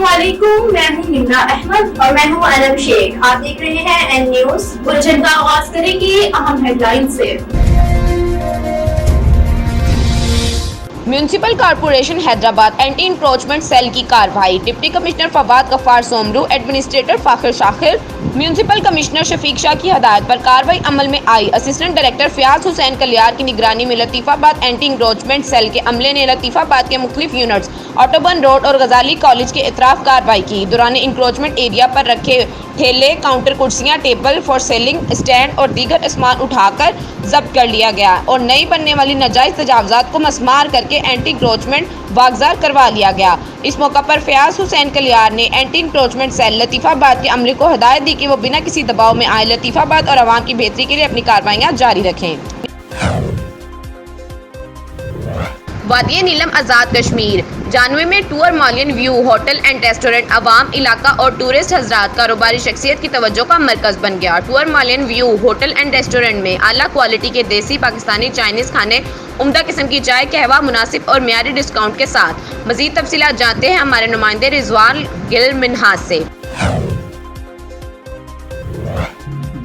अस्सलामुअलैकुम, मैं हूँ हिना अहमद और मैं हूँ अनम शेख। आप देख रहे हैं एन न्यूज। बुलेटिन का आगाज करेंगे अहम हेडलाइन से। Municipal corporation Hyderabad anti encroachment cell की कार्रवाई। Deputy commissioner Fawad Ghaffar Somroo, administrator Fakhir Shakir, municipal commissioner Shafiq Shah की हदायत पर कार्रवाई अमल में आई। असिस्टेंट डायरेक्टर फयाज हुसैन कलियार की निगरानी में लतीफ़ाबाद एंटी इंक्रोचमेंट सेल के अमले ने लतीफ़ाबाद के मुख्तलिफ यूनिट्स ऑटोबन रोड और गजाली कॉलेज के इतराफ कार्रवाई की। दौरान इंक्रोचमेंट एरिया पर रखे ठेले, काउंटर, कुर्सियां, टेबल फॉर सेलिंग, स्टैंड और दीगर सामान उठाकर जब्त कर लिया गया और नई बनने वाली नाजायज तजावुजात को मस्मार करके एंटी इंक्रोचमेंट वागजार करवा लिया गया। इस मौका पर फयाज हुसैन कलियार ने एंटी इंक्रोचमेंट सेल लतीफ़ाबाद के अमले को हिदायत दी कि वो बिना किसी दबाव में आए लतीफ़ाबाद और अवाम की बेहतरी के लिए अपनी कार्रवाइयाँ जारी रखें। वादी नीलम आज़ाद कश्मीर जानवे में tour Malayan view Hotel and restaurant अवाम, इलाका और टूरिस्ट हजरात कारोबारी शख्सियत की तवज्जो का मरकज बन गया। Tour Malayan view Hotel and restaurant में आला क्वालिटी के देसी, पाकिस्तानी, चाइनीज़ खाने, उम्दा किस्म की चाय, कहवा मुनासिब और मियारी डिस्काउंट के साथ। मज़ीद तफसीलात जानते हैं हमारे नुमाइंदे रिजवान गिल मिन्हाज से।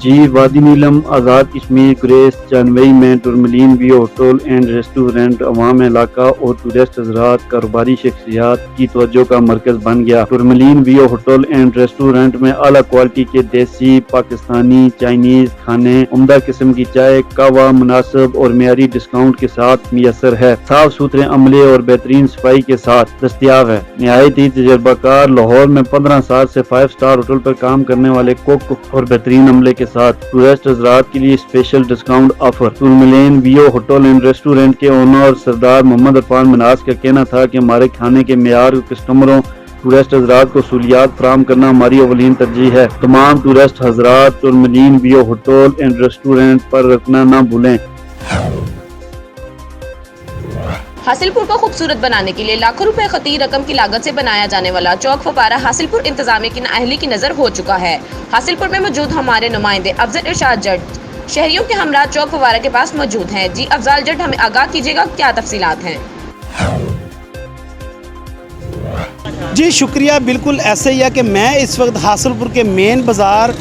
जी, वादी नीलम आज़ाद कश्मीर ग्रेस जानवई में टूरमलीन व्यू होटल एंड रेस्टोरेंट अवाम, इलाका और टूरिस्ट हजरात कारोबारी शख्सियात की तवज्जो का मरकज बन गया। टूरमलीन व्यू होटल एंड रेस्टोरेंट में आला क्वालिटी के देसी, पाकिस्तानी, चाइनीज खाने, उम्दा किस्म की चाय, कहवा मुनासिब और मियारी डिस्काउंट के साथ मियसर है। साफ सुथरे अमले और बेहतरीन सफाई के साथ दस्तियाब है। निहायत ही तजर्बाकार लाहौर में 15 साल से 5 स्टार होटल पर काम करने वाले कुक और बेहतरीन अमले के साथ टूरिस्ट हजरात के लिए special discount offer. Tourmaline View Hotel and Restaurant के ओनर सरदार मोहम्मद अरफान मिनाज का कहना था कि हमारे खाने के मेयार कस्टमरों टूरिस्ट हजरात को सहूलियात फराहम करना हमारी अवलीन तरजीह है। तमाम टूरिस्ट हजरात टूरमलीन व्यू होटल एंड रेस्टोरेंट पर रखना ना भूलें। हासिलपुर को खूबसूरत बनाने के लिए लाखों रुपए खती रकम की लागत से बनाया जाने वाला चौक फव्वारा हासिलपुर इंतजामिया की नाअहली की नज़र हो चुका है। हासिलपुर में मौजूद हमारे नुमाइंदे अफजल इरशाद जट शहरियों के हमरा चौक फव्वारा के पास मौजूद हैं। जी अफजल जट, हमें आगाह कीजिएगा, क्या तफसीलात हैं? जी शुक्रिया। बिल्कुल ऐसे ही है कि मैं इस वक्त हासिलपुर के मेन बाज़ार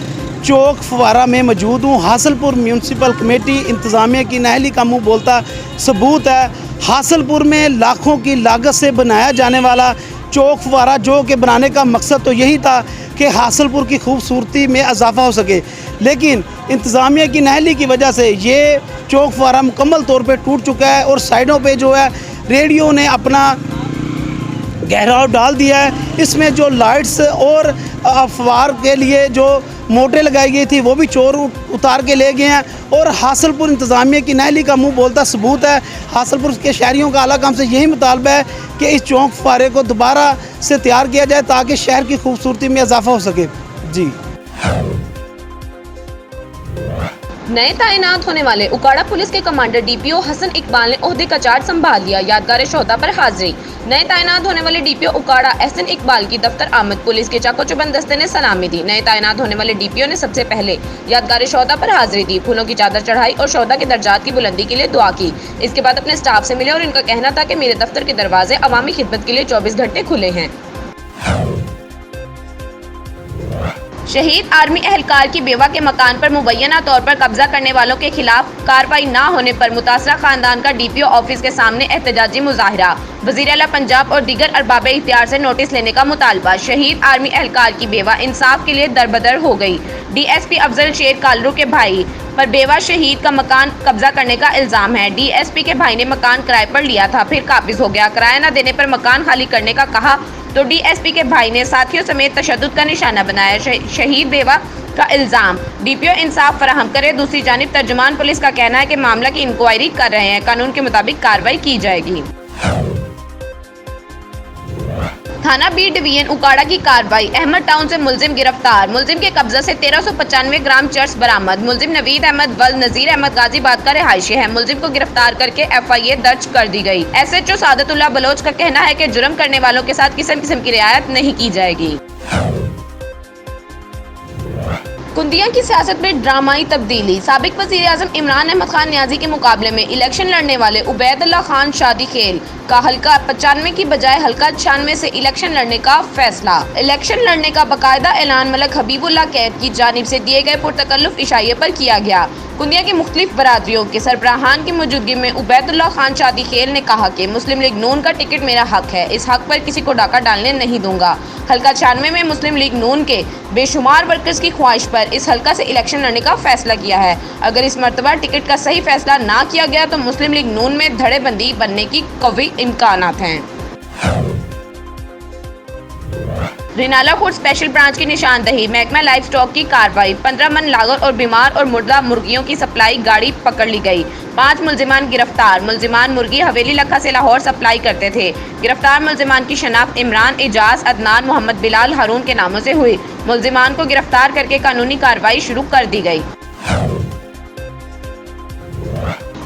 चौक फव्वारा में मौजूद हूँ। हासिलपुर म्यूनसिपल कमेटी इंतज़ामिया की नाअहली का मुँह बोलता सबूत है। हासिलपुर में लाखों की लागत से बनाया जाने वाला चौक फव्वारा, जो कि बनाने का मकसद तो यही था कि हासिलपुर की खूबसूरती में इजाफा हो सके, लेकिन इंतज़ामिया की नाअहली की वजह से ये चौक फव्वारा मुकम्मल तौर पे टूट चुका है और साइडों पे जो है रेडियो ने अपना गहराव डाल दिया है। इसमें जो लाइट्स और अफवार के लिए जो मोटे लगाई गई थी वो भी चोर उतार के ले गए हैं और हासिलपुर इंतज़ामिया की नाअहली का मुंह बोलता सबूत है। हासिलपुर के शहरियों का आला काम से यही मुतालबा है कि इस चौक फव्वारे को दोबारा से तैयार किया जाए ताकि शहर की खूबसूरती में इजाफा हो सके। जी। नए तैनात होने वाले उकाड़ा पुलिस के कमांडर डीपीओ हसन इकबाल ने ओहदे का चार्ज संभाल लिया। यादगार शोहदा पर हाजिरी। नए तैनात होने वाले डीपीओ उकाड़ा एहसन इकबाल की दफ्तर आमद। पुलिस के चाको चौबंद दस्ते ने सलामी दी। नए तैनात होने वाले डीपीओ ने सबसे पहले यादगार शोहदा पर हाजिरी दी, फूलों की चादर चढ़ाई और शोहदा के दर्जात की बुलंदी के लिए दुआ की। इसके बाद अपने स्टाफ से मिले और इनका कहना था कि मेरे दफ्तर के दरवाजे अवामी खिदमत के लिए 24 घंटे खुले हैं। शहीद आर्मी एहलकार की बेवा के मकान पर मुबैना तौर पर कब्जा करने वालों के खिलाफ कार्रवाई न होने पर मुतासरा खानदान का डीपीओ ऑफिस के सामने एहतजाजी मुजाहिरा। वज़ीर आला पंजाब और दीगर अरबाब इख्तियार से नोटिस लेने का मुतालबा। शहीद आर्मी एहलकार की बेवा इंसाफ के लिए दरबदर हो गई। डीएसपी अफजल शेर कालरू के भाई पर बेवा शहीद का मकान कब्जा करने का इल्ज़ाम है। डीएसपी के भाई ने मकान किराए पर लिया था, फिर काबिज हो गया। किराया न देने पर मकान खाली करने का कहा तो डीएसपी के भाई ने साथियों समेत तशद्दुद का निशाना बनाया। शहीद बेवा का इल्ज़ाम डीपीओ इंसाफ फराहम करे। दूसरी जानिब तर्जुमान पुलिस का कहना है कि मामला की इंक्वायरी कर रहे हैं, कानून के मुताबिक कार्रवाई की जाएगी। थाना बी डिवीजन उकाड़ा की कार्रवाई। अहमद टाउन से मुलजिम गिरफ्तार। मुलजिम के कब्जा से 1395 ग्राम चर्स बरामद। मुलजिम नवीद अहमद वल नजीर अहमद गाजीबाद का रिहायशी है। मुलजिम को गिरफ्तार करके एफआईए दर्ज कर दी गई। एसएचओ सादतुल्लाह बलोच का कहना है कि जुर्म करने वालों के साथ किस्म की रियायत नहीं की जाएगी। कुंदिया की सियासत में ड्रामाई तब्दीली। साबिक वज़ीर-ए-आज़म इमरान अहमद खान न्याजी के मुकाबले में इलेक्शन लड़ने वाले उबैदुल्लाह खान शादी खेल का हल्का 95 की बजाय हल्का 96 से इलेक्शन लड़ने का फैसला। इलेक्शन लड़ने का बाकायदा ऐलान मलक हबीबुल्लाह कैद की जानिब से दिए गए पुरतकल्लुफ इशारे पर किया गया। कुंदिया की मुख्तलिफ बरादरियों के सरबराहान की मौजूदगी में उबैदुल्लाह खान शादी खेल ने कहा कि मुस्लिम लीग नून का टिकट मेरा हक है, इस हक पर किसी को डाका डालने नहीं दूंगा। हल्का 96 में मुस्लिम लीग नून के बेशुमार वर्कर्स की ख्वाहिश पर इस हल्का से इलेक्शन लड़ने का फैसला किया है। अगर इस मरतबा टिकट का सही फैसला ना किया गया तो मुस्लिम लीग नून में धड़ेबंदी बनने की कवी इम्कानात हैं। रिनाला कोर्ट स्पेशल ब्रांच की निशानदही, महकमा लाइफ स्टॉक की कार्रवाई, 15 मन लागत और बीमार और मुर्दा मुर्गियों की सप्लाई गाड़ी पकड़ ली गई। 5 मुलजिमान गिरफ्तार। मुलजिमान मुर्गी हवेली लखा से लाहौर सप्लाई करते थे। गिरफ्तार मुलजिमान की शनाख्त इमरान, एजाज, अदनान, मोहम्मद बिलाल, हारून के नामों से हुई। मुलजिमान को गिरफ्तार करके कानूनी कार्रवाई शुरू कर दी गई।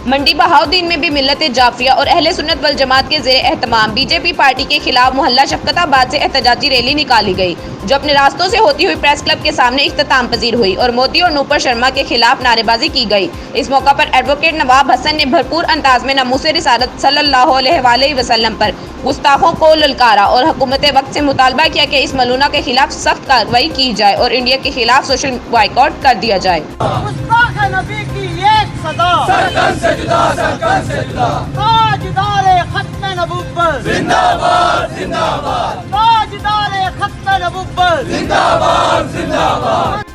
मंडी बहाउद्दीन में भी मिल्लत जाफिया और अहले सुन्नत वल जमात के ज़ेरे एहतमाम बीजेपी पार्टी के खिलाफ मोहल्ला शफकताबाद से एहतजाजी रैली निकाली गई, जो अपने रास्तों से होती हुई प्रेस क्लब के सामने इख्तिताम पजीर हुई और मोदी और नूपुर शर्मा के खिलाफ नारेबाजी की गई। इस मौका पर एडवोकेट नवाब हसन ने भरपूर अंदाज में नमूसे रिसालत सल्लल्लाहु अलैहि वसल्लम पर गुस्ताखों को ललकारा और हुकूमत वक्त से मुतालबा किया कि इस मलूना के खिलाफ सख्त कार्रवाई की जाए और इंडिया के खिलाफ सोशल बॉयकॉट कर दिया जाए। नबी की एक सदा, सरकन से जुदा, सरकन से जुदा, ताजदारे खत्म नबुव्वत जिंदाबाद जिंदाबाद, ताजदारे खत्म नबुव्वत जिंदाबाद जिंदाबाद।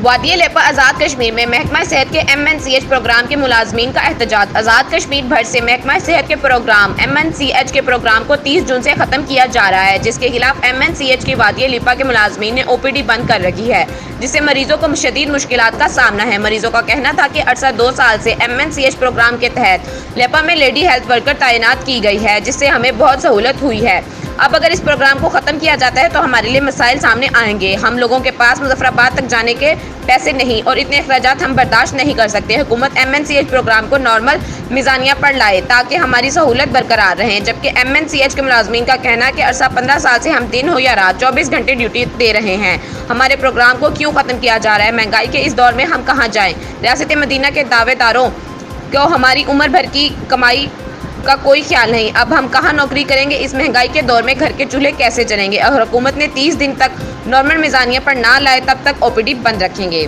वादिया लेपा आज़ाद कश्मीर में महकमा सेहत के MNCH प्रोग्राम के मुलाजमीन का एहतजाज। आज़ाद कश्मीर भर से महकमा सेहत के प्रोग्राम MNCH के प्रोग्राम को 30 जून से ख़त्म किया जा रहा है, जिसके खिलाफ MNCH की वादिया लेपा के मुलाजमीन ने OPD बंद कर रखी है, जिससे मरीजों को शदीद मुश्किलात का सामना है। मरीजों का कहना था कि अरसा 2 साल से MNCH प्रोग्राम के तहत लेपा में लेडी हेल्थ वर्कर तैनात की गई है, जिससे हमें बहुत सहूलत हुई है। अब अगर इस प्रोग्राम को ख़त्म किया जाता है तो हमारे लिए मसाइल सामने आएंगे। हम लोगों के पास मुजफ्फराबाद तक जाने के पैसे नहीं और इतने अखराजात हम बर्दाश्त नहीं कर सकते। हुकूमत MNCH प्रोग्राम को नॉर्मल मिज़ानिया पर लाए ताकि हमारी सहूलत बरकरार रहे, जबकि MNCH के मुलाजमीन का कहना है कि अरसा 15 साल से हम दिन हो या रात 24 घंटे ड्यूटी दे रहे हैं। हमारे प्रोग्राम को क्यों ख़त्म किया जा रहा है? महंगाई के इस दौर में हम कहाँ जाएँ? रियासत मदीना के दावेदारों को हमारी उम्र भर की कमाई का कोई ख्याल नहीं। अब हम कहाँ नौकरी करेंगे? इस महंगाई के दौर में घर के चूल्हे कैसे जलेंगे? और हुकूमत ने 30 दिन तक नॉर्मल मिज़ानिया पर ना लाए तब तक OPD बंद रखेंगे।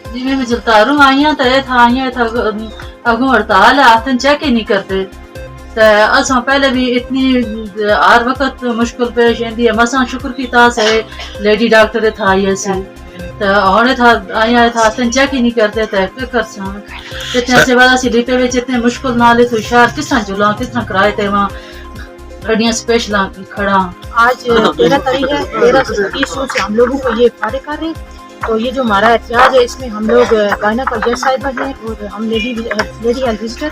जिमें में जलतारू आइयां था अगों हड़ताल आतन चेक ही नहीं करते। असां पहले भी इतनी हर वक्त मुश्किल पेश आंदी है, मसां शुक्र कीता से लेडी डॉक्टर था आई सी तो हुणे था आया था आतन चेक ही नहीं करते थे क्या कर सा इतने से बाद असि लिपे विच इतने मुश्किल नाले तो शहर किस तरह चला किस तरह कराए थे वहां गाड़ियां स्पेशल खड़ा। आज 13 तारीख है, 13 से हम लोगों को ये फारिग कर रहे हैं। तो ये जो हमारा एहतियाज है इसमें हम लोग कायना का जज साहिबा हैं और हम लेडी हेल्थ विजिटर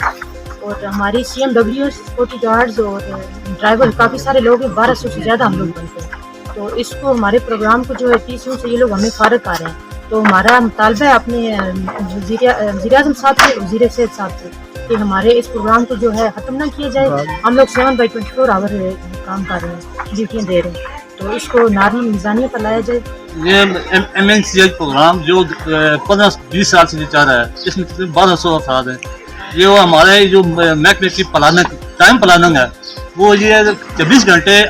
और हमारी CMW सिक्योरिटी गार्ड्स और ड्राइवर काफ़ी सारे लोग हैं, 1200 से ज़्यादा हम लोग बनते हैं। तो इसको हमारे प्रोग्राम को जो है 30 जून से ये लोग हमें फारिग कर रहे हैं। तो हमारा मुतालबा है अपने वज़ीर-ए-आज़म साहब से, वज़ीर सेहत साहब से कि हमारे इस प्रोग्राम को जो है ख़त्म ना किया जाए। हम लोग 7/24 आवर काम कर रहे हैं, ड्यूटियाँ दे रहे हैं, तो इसको नॉर्मल मिज़ानिया पर लाया जाए। ये MNCH प्रोग्राम जो 15-20 साल से चल रहा है, इसमें 1200 अफराद हैं। ये वो हमारे जो महकमे की टाइम प्लानिंग है वो ये 24 घंटे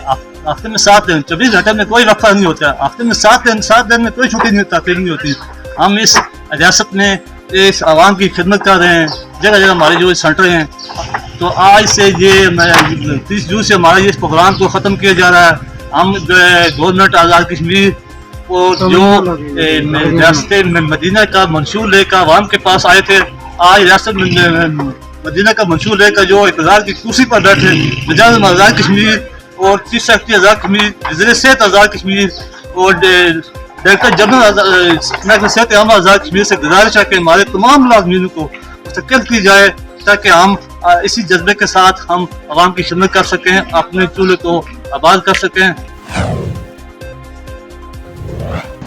हफ्ते में 7 दिन, 24 घंटे में कोई वक्फा नहीं होता, हफ्ते में 7 दिन में कोई छुट्टी तकलीफ नहीं होती। हम इस रियासत में इस आवाम की खिदमत कर रहे हैं, जगह जगह हमारे जो सेंटर हैं। तो आज से ये 30 जून से हमारा ये इस प्रोग्राम को ख़त्म किया जा रहा है। हम गवर्नमेंट आज़ाद कश्मीर और जो रियासत मदीना का मंशूर लेकर आवाम के पास आए थे, आज रियासत मदीना का मंशूर लेकर जो इक़्तिदार की कुर्सी पर बैठे वज़ीर आज़ाद कश्मीर और चीफ सेक्रेटरी आज़ाद कश्मीर, वज़ीर सेहत आज़ाद कश्मीर और डायरेक्टर जनरल सेहत आज़ाद कश्मीर से गुजारिश है कि हमारे तमाम मुलाज़मीन को मुस्तक़िल की जाए ताकि हम इसी जज्बे के साथ हम आवाम की खिदमत कर सकें, अपने चूल्हे को आबाद कर सकें।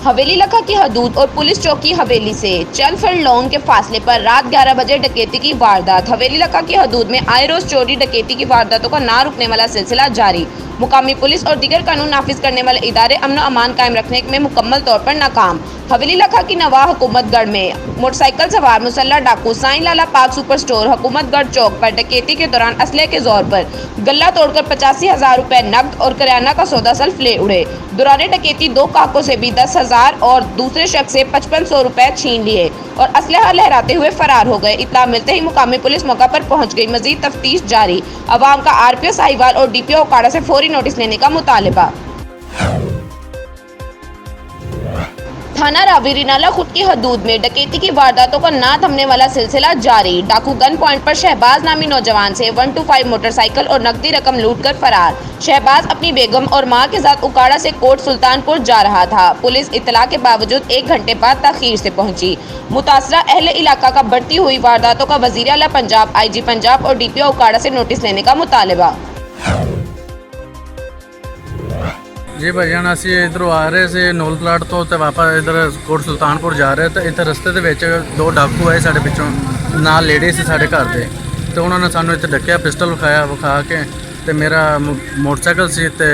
हवेली लखा की हदूद और पुलिस चौकी हवेली से चंद फरलोंग के फासले पर रात 11 बजे डकैती की वारदात। हवेली लखा की हदूद में आए रोज चोरी डकैती की वारदातों का ना रुकने वाला सिलसिला जारी। मुकामी पुलिस और दीगर कानून नाफिज करने वाले इदारे अमन अमान कायम रखने में मुकम्मल तौर पर नाकाम। हवेली लखा की नवाह हुकूमतगढ़ में मोटरसाइकिल सवार मुसल्ला डाकू साईं लाला पाक सुपर स्टोर हुकूमतगढ़ चौक पर डकैती के दौरान असले के जोर पर गल्ला तोड़कर 85,000 रुपए नकद और किराना का सौदा सल्फ ले उड़े। दौरान डकैती 2 काकों से भी 10,000 और दूसरे शख्स से 5500 रुपए छीन लिए और असलहा लहराते हुए फरार हो गए। इत्तला मिलते ही मुकामी पुलिस मौका पर पहुंच गई। मजीद तफ्तीश जारी। अवाम का आरपीओ साहिवाल और डीपीओ उकाड़ा से फौरी नोटिस लेने का मुतालिबा। थाना रावीरीनाला खुद की हदूद में डकैती की वारदातों का ना थमने वाला सिलसिला जारी। डाकू गन पॉइंट पर शहबाज नामी नौजवान से 125 मोटरसाइकिल और नकदी रकम लूट कर फरार। शहबाज अपनी बेगम और मां के साथ उकाड़ा से कोट सुल्तानपुर जा रहा था। पुलिस इत्तला के बावजूद 1 घंटे बाद ताखीर से पहुंची। मुतासरा अहले इलाका का बढ़ती हुई वारदातों का वजीर आला पंजाब, IG पंजाब और DPO उकाड़ा से नोटिस लेने का मुतालिबा। जी भाईजान ਅਸੀਂ ਇਧਰੋਂ ਆ ਰਹੇ ਸੀ ਨੋਲ ਪਲਾਟ ਤੋਂ ਤੇ ਵਾਪਸ ਇਧਰ ਕੋਟ ਸੁਲਤਾਨਪੁਰ ਜਾ ਰਹੇ ਤੇ ਇੱਥੇ ਰਸਤੇ ਦੇ ਵਿੱਚ 2 ਡਾਕੂ ਆਏ ਸਾਡੇ ਪਿੱਛੋਂ, ਨਾਲ ਲੇਡੀ ਸੀ ਸਾਡੇ ਘਰ ਦੇ ਤੇ ਉਹਨਾਂ ਨੇ ਸਾਨੂੰ ਇੱਥੇ ਡੱਕਿਆ, ਪਿਸਟਲ ਵਿਖਾ ਕੇ ਤੇ ਮੇਰਾ ਮੋਟਰਸਾਈਕਲ ਸੀ ਤੇ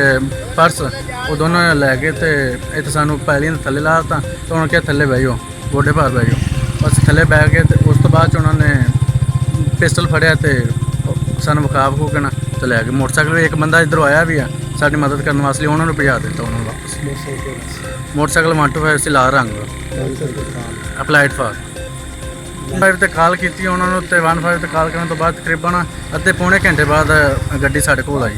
ਪਰਸ ਉਹ ਦੋਨੋਂ ਲੈ ਗਏ ਤੇ ਇੱਥੇ ਸਾਨੂੰ ਪਹਿਲੀ ਨੇ ਥੱਲੇ ਲਾਤਾ ਤੇ ਉਹਨਾਂ ਕਿਹਾ ਥੱਲੇ ਬਹਿ ਜਾਓ, ਗੋਡੇ ਭਾਰ ਬਹਿ ਜਾਓ। ਅਸੀਂ ਥੱਲੇ ਬਹਿ ਗਏ ਤੇ ਉਸ ਤੋਂ ਬਾਅਦ 'ਚ ਉਹਨਾਂ ਨੇ ਪਿਸਟਲ ਫੜਿਆ ਤੇ ਸਾਨੂੰ ਵਿਖਾ ਕੇ ਨਾ ਤੇ ਲੈ ਗਏ। ਮੋਟਰਸਾਈਕਲ ਇੱਕ ਬੰਦਾ ਇੱਧਰੋਂ ਆਇਆ ਵੀ ਆ ਸਾਡੀ ਮਦਦ ਕਰਨ ਵਾਸਤੇ, ਉਹਨਾਂ ਨੂੰ ਭਜਾ ਦਿੱਤਾ ਉਹਨਾਂ ਨੂੰ ਵਾਪਸ। ਮੋਟਰਸਾਈਕਲ 125 ਸੀ ਲਾਲ ਰੰਗ ਦਾ, ਅਪਲਾਈਡ ਫਾਰ 5 ਤੇ ਕਾਲ ਕੀਤੀ ਉਹਨਾਂ ਨੂੰ ਤੇ 15 ਤੇ ਕਾਲ ਕਰਨ ਤੋਂ ਬਾਅਦ ਤਕਰੀਬਨ ਅੱਧੇ ਪੌਣੇ ਘੰਟੇ ਬਾਅਦ ਗੱਡੀ ਸਾਡੇ ਕੋਲ ਆਈ।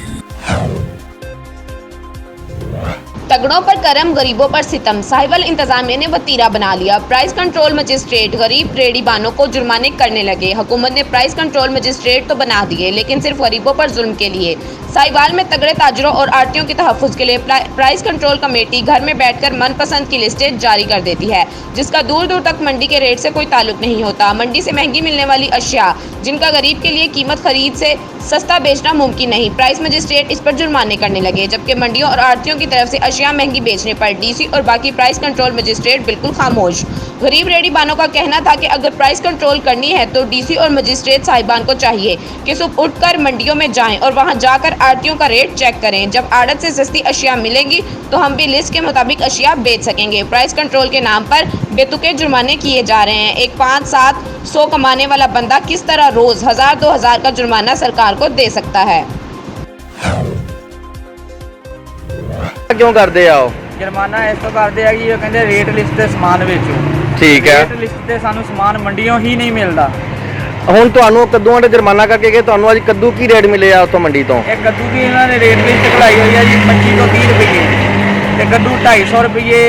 तगड़ों पर करम गरीबों पर सितम, साहिवाल इंतजामिया ने वतीरा बना लिया। प्राइस कंट्रोल मजिस्ट्रेट गरीब रेडी बानों को जुर्माने करने लगे। हुकूमत ने प्राइस कंट्रोल मजिस्ट्रेट तो बना दिए लेकिन सिर्फ गरीबों पर जुल्म के लिए। साहिवाल में तगड़े ताजरों और आड़तियों के तहफ़्फ़ुज़ के लिए प्राइस कंट्रोल कमेटी घर में बैठकर मनपसंद की लिस्टें जारी कर देती है, जिसका दूर दूर तक मंडी के रेट से कोई ताल्लुक नहीं होता। मंडी से महंगी मिलने वाली अशिया जिनका गरीब के लिए कीमत खरीद से सस्ता बेचना मुमकिन नहीं, प्राइस मजिस्ट्रेट इस पर जुर्माने करने लगे। जबकि मंडियों और आड़तियों की तरफ से अशिया महंगी बेचने पर DC और बाकी प्राइस कंट्रोल मजिस्ट्रेट बिल्कुल खामोश। गरीब रेडी बानों का कहना था कि अगर प्राइस कंट्रोल करनी है तो DC और मजिस्ट्रेट साहिबान को चाहिए कि सुबह उठकर मंडियों में जाएं और वहां जाकर आड़तियों का रेट चेक करें। जब आड़त से सस्ती अशिया मिलेंगी तो हम भी लिस्ट के मुताबिक अशिया बेच सकेंगे। प्राइस कंट्रोल के नाम पर बेतुके जुर्माने किए जा रहे हैं। एक 5-700 कमाने वाला बंदा किस तरह रोज 1000-2000 का जुर्माना सरकार को दे सकता है। क्यों करते आओ जुर्माना इस तो करते हैं कि कहते रेट लिस्ट से समान बेचो। ठीक है, रेट लिस्ट से सानू समान मंडियों ही नहीं मिलता। ਹੁਣ ਤੁਹਾਨੂੰ ਕੱਦੂਆਂ ਦਾ ਜੁਰਮਾਨਾ ਕਰਕੇ ਕਿ ਤੁਹਾਨੂੰ ਅੱਜ ਕੱਦੂ ਕੀ ਰੇਟ ਮਿਲੇ ਆ ਉੱਥੋਂ ਮੰਡੀ ਤੋਂ? ਇਹ ਕੱਦੂ ਦੀ ਇਹਨਾਂ ਨੇ ਰੇਟ ਲਿਸਟ ਕਢਾਈ ਹੋਈ ਹੈ ਜੀ 25 ਤੋਂ 30 ਰੁਪਏ ਤੇ ਕੱਦੂ 250 ਰੁਪਏ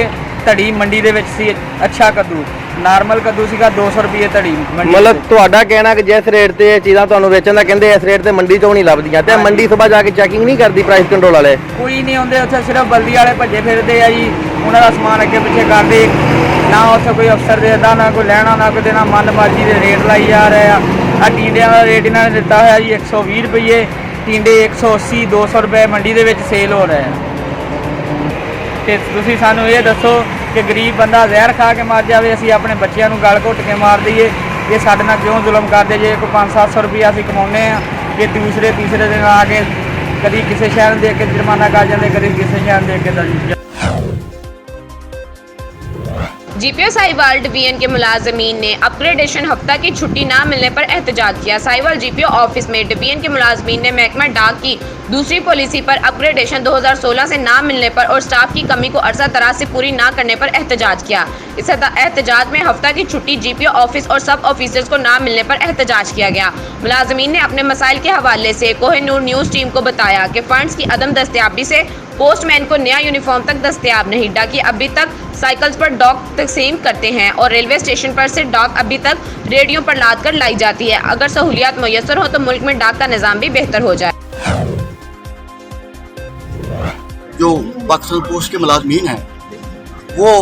ਧੜੀ ਮੰਡੀ ਦੇ ਵਿੱਚ ਸੀ। ਅੱਛਾ ਕੱਦੂ ਨਾਰਮਲ ਕੱਦੂ ਸੀਗਾ 200 ਰੁਪਏ ਧੜੀ ਮੰਡੀ। ਮਤਲਬ ਤੁਹਾਡਾ ਕਹਿਣਾ ਕਿ ਜਿਸ ਰੇਟ ਤੇ ਇਹ ਚੀਜ਼ਾਂ ਤੁਹਾਨੂੰ ਵੇਚਣ ਦਾ ਕਹਿੰਦੇ ਇਸ ਰੇਟ ਤੇ ਮੰਡੀ ਚੋਂ ਨਹੀਂ ਲੱਭਦੀਆਂ ਤੇ ਮੰਡੀ ਸਵੇਰ ਜਾ ਕੇ ਚੈਕਿੰਗ ਨਹੀਂ ਕਰਦੀ ਪ੍ਰਾਈਸ ਕੰਟਰੋਲ ਵਾਲੇ? ਕੋਈ ਨਹੀਂ ਆਉਂਦੇ ਉੱਥੇ, ਸਿਰਫ ਬਲਦੀ ਵਾਲੇ ਭੱਜੇ ਫਿਰਦੇ ਆ ਜੀ, ਉਹਨਾਂ ਦਾ ਸਮਾਨ ਅੱਗੇ ਪਿੱਛੇ ਕਰਦੇ, ਨਾ ਉੱਥੇ ਕੋਈ ਅਫਸਰ ਦੇਦਾ, ਨਾ ਕੋਈ ਲੈਣਾ, ਨਾ ਕੋਈ ਦੇਣਾ, ਮਨਮਾਜੀ ਦੇ ਰੇਟ ਲਾਈ ਜਾ ਰਹੇ ਆ। ਆ ਟੀਂਡਿਆਂ ਦਾ ਰੇਟ ਇਹਨਾਂ ਨੇ ਦਿੱਤਾ ਹੋਇਆ ਜੀ 120 ਰੁਪਏ, ਟੀਂਡੇ 180 200 ਰੁਪਏ ਮੰਡੀ ਦੇ ਵਿੱਚ ਸੇਲ ਹੋ ਰਹੇ ਆ। ਤੇ ਤੁਸੀਂ ਸਾਨੂੰ ਇਹ ਦੱਸੋ ਕਿ ਗਰੀਬ ਬੰਦਾ ਜ਼ਹਿਰ ਖਾ ਕੇ ਮਰ ਜਾਵੇ, ਅਸੀਂ ਆਪਣੇ ਬੱਚਿਆਂ ਨੂੰ ਗਲ ਘੁੱਟ ਕੇ ਮਾਰ ਦਈਏ, ਇਹ ਸਾਡੇ ਨਾਲ ਕਿਉਂ ਜ਼ੁਲਮ ਕਰਦੇ? ਜੇ ਕੋਈ 500-700 ਰੁਪਏ ਅਸੀਂ ਕਮਾਉਂਦੇ ਆ, ਇਹ ਦੂਸਰੇ ਤੀਸਰੇ ਦਿਨ ਆ ਕੇ ਕਦੀ ਕਿਸੇ ਸ਼ਹਿਰ ਨੂੰ ਦੇ ਕੇ ਜੁਰਮਾਨਾ ਕਰ ਜਾਂਦੇ, ਕਦੀ ਕਿਸੇ ਸ਼ਹਿਰ ਨੂੰ ਦੇ ਕੇ। GPO साहिवाल डिवीजन के मुलाजमीन ने अपग्रेडेशन हफ्ता की छुट्टी ना मिलने पर एहतजाज किया। साहिवाल GPO ऑफिस में डिवीजन के मुलाजमीन ने महकमा डाक की दूसरी पॉलिसी पर अपग्रेडेशन 2016 से ना मिलने पर और स्टाफ की कमी को अरसा दराज से पूरी ना करने पर एहतजाज किया। इस एहतजाज में हफ्ता की छुट्टी GPO ऑफिस और सब ऑफिसर्स को ना मिलने पर एहतजाज किया गया। मुलाजमीन ने अपने मसाइल के हवाले से कोहिनूर न्यूज़ टीम को बताया कि फंड्स की अदम दस्तयाबी से पोस्टमैन को नया यूनिफॉर्म तक दस्तयाब नहीं, डाकी अभी तक साइकिल्स पर डॉक तकसीम करते हैं और रेलवे स्टेशन पर से डॉक अभी तक रेडियो पर लाद कर लाई जाती है। अगर सहूलियात मुयसर हो तो मुल्क में डाक का निज़ाम भी बेहतर हो जाए। जो पाकिस्तान पोस्ट के मुलाजमीन हैं वो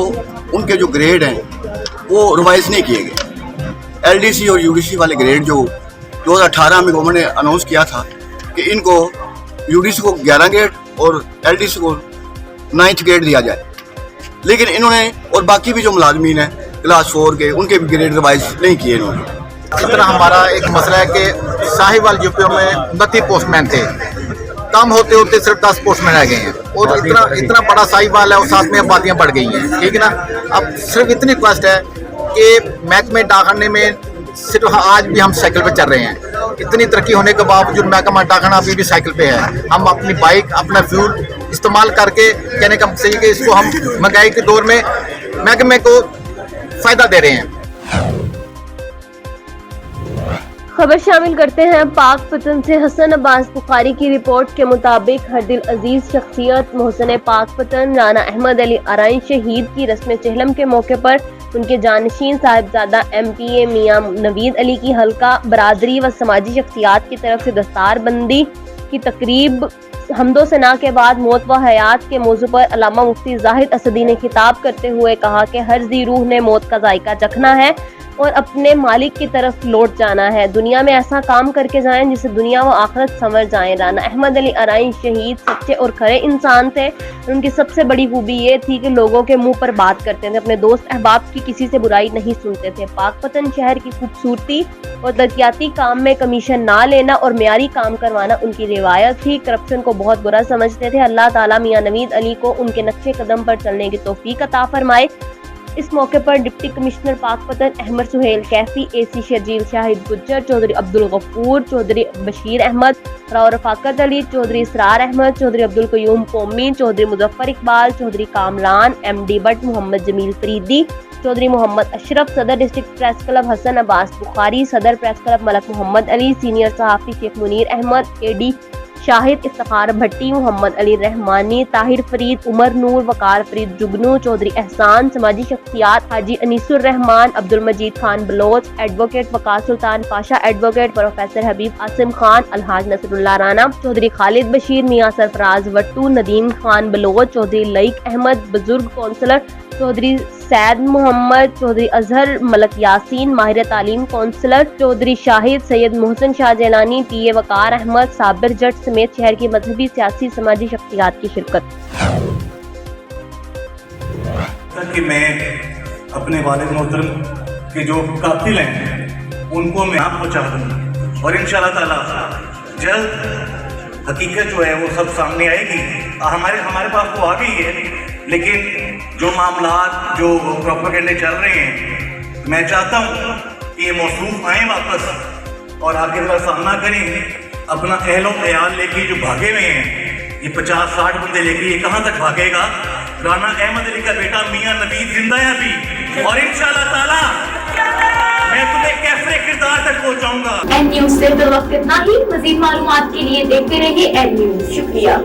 उनके जो ग्रेड हैं वो रिवाइज़ नहीं किए गए। LDC और UDC वाले ग्रेड जो 2018 में गवर्नमेंट ने अनाउंस किया था कि इनको UDC को 11 ग्रेड और LDC को 9th ग्रेड दिया जाए, लेकिन इन्होंने और बाकी भी जो मुलाजमीन हैं क्लास 4 के उनके भी ग्रेड रिवाइज नहीं किए इन्होंने। इस तरह हमारा एक मसला है कि साहिवाल यूपीओ में 29 पोस्टमैन थे, कम होते होते सिर्फ 10 पोस्टमैन रह गए हैं और इतना बड़ा साहिवाल है और साथ में आबादियाँ बढ़ गई हैं, ठीक है ना। अब सिर्फ इतनी रिक्वेस्ट है कि महकमे डाकखाने में सिर्फ आज भी हम साइकिल पे चल रहे हैं, इतनी तरक्की होने के बावजूद महकमा डाकखाना अभी भी साइकिल पे है। हम अपनी बाइक अपना फ्यूल इस्तेमाल करके, कहने का मकसद है कि इसको हम महंगाई के दौर में महकमे को फ़ायदा दे रहे हैं। खबर शामिल करते हैं पाक पतन से। हसन अब्बास बुखारी की रिपोर्ट के मुताबिक हर दिल अजीज शख्सियत मोहसिन पाक पतन राना अहमद अली आरइन शहीद की रस्म चहलम के मौके पर उनके जानशीन साहिबजादा MPA मियां नवीद अली की हल्का बरादरी व समाजी शख्सियात की तरफ से दस्तार बंदी की तकरीब हमदो सना के बाद मौत व हयात के मौजू पर अल्लामा मुफ्ती जाहिद असदी ने खिताब करते हुए कहा कि हर जी रूह ने मौत का जायका चखना है और अपने मालिक की तरफ लौट जाना है। दुनिया में ऐसा काम करके जाएं जिससे दुनिया व आखिरत संवर जाएं। राना अहमद अली आरइन शहीद सच्चे और खरे इंसान थे। उनकी सबसे बड़ी खूबी ये थी कि लोगों के मुंह पर बात करते थे, अपने दोस्त अहबाब की किसी से बुराई नहीं सुनते थे। पाकपतन शहर की खूबसूरती और तरक्याती काम में कमीशन ना लेना और मेयारी काम करवाना उनकी रिवायत थी। करप्शन को बहुत बुरा समझते थे। अल्लाह ताला मियां नवीद अली को उनके नक्शे कदम पर चलने की तौफीक अता फरमाए। इस मौके पर deputy commissioner Pakpattan Ahmad Suhail Kaifi, AC Sharjeel Shahid Gujjar, Chaudhry Abdul Ghafoor, Chaudhry Bashir Ahmad, Rao Rafaqat Ali, Chaudhry Israr Ahmad, Chaudhry Abdul Qayyum Qaumi, Chaudhry Muzaffar Iqbal, Chaudhry Kamran, MD Butt, Mohammad Jameel Faridi, Chaudhry Mohammad Ashraf, सदर district press club Hasan Abbas Bukhari, सदर press club Malik Mohammad Ali, senior सहाफ़ी शेख मुनीर अहमद, AD शाहिद इफ्तार भट्टी, मोहम्मद अली रहमानी, ताहिर फरीद, उमर नूर, वकार फरीद जुगनू, चौधरी एहसान, समाजी शख्सियात हाजी अनीसुर रहमान, अब्दुल मजीद खान बलोच, एडवोकेट वकार सुल्तान पाशा, एडवोकेट प्रोफेसर हबीब आसिम खान, अलहाज नसरुल्लाह राना, चौधरी खालिद बशीर, मियां सरफराज वट्टू, नदीम खान बलोच, चौधरी लईक अहमद, बुजुर्ग कौंसलर चौधरी सैद मोहम्मद, चौधरी अजहर मलक यासीन, माहिर तालीम कौंसलर चौधरी शाहिद, सैयद मोहसिन शाह जैलानी, PA वकार अहमद, साबिर जट समेत शहर की मजहबी सियासी समाजी शख्सियात की शिरकत। कि मैं अपने वालिद मोहतरम के जो कातिल हैं उनको मैं आप पहुँचा दूँ और इंशाअल्लाह ताला जल्द हकीकत जो है वो सब सामने आएगी। हमारे पास तो आ गई है, लेकिन जो मामलात जो प्रोपेगेंडे चल रहे हैं, मैं चाहता हूँ कि ये मौसूफ आए वापस और आखिर का सामना करें। अपना अहलो ख्याल लेके जो भागे हुए हैं, ये 50-60 बंदे लेके ये कहाँ तक भागेगा। राना अहमद अली का बेटा मियां नवीद जिंदा है अभी और इंशाअल्लाह ताला मैं तुम्हें कैसे किरदार तक पहुँचाऊंगा। N News से तो वक्त इतना ही। मजीद मालूमात के लिए देखते रहिए N News। शुक्रिया।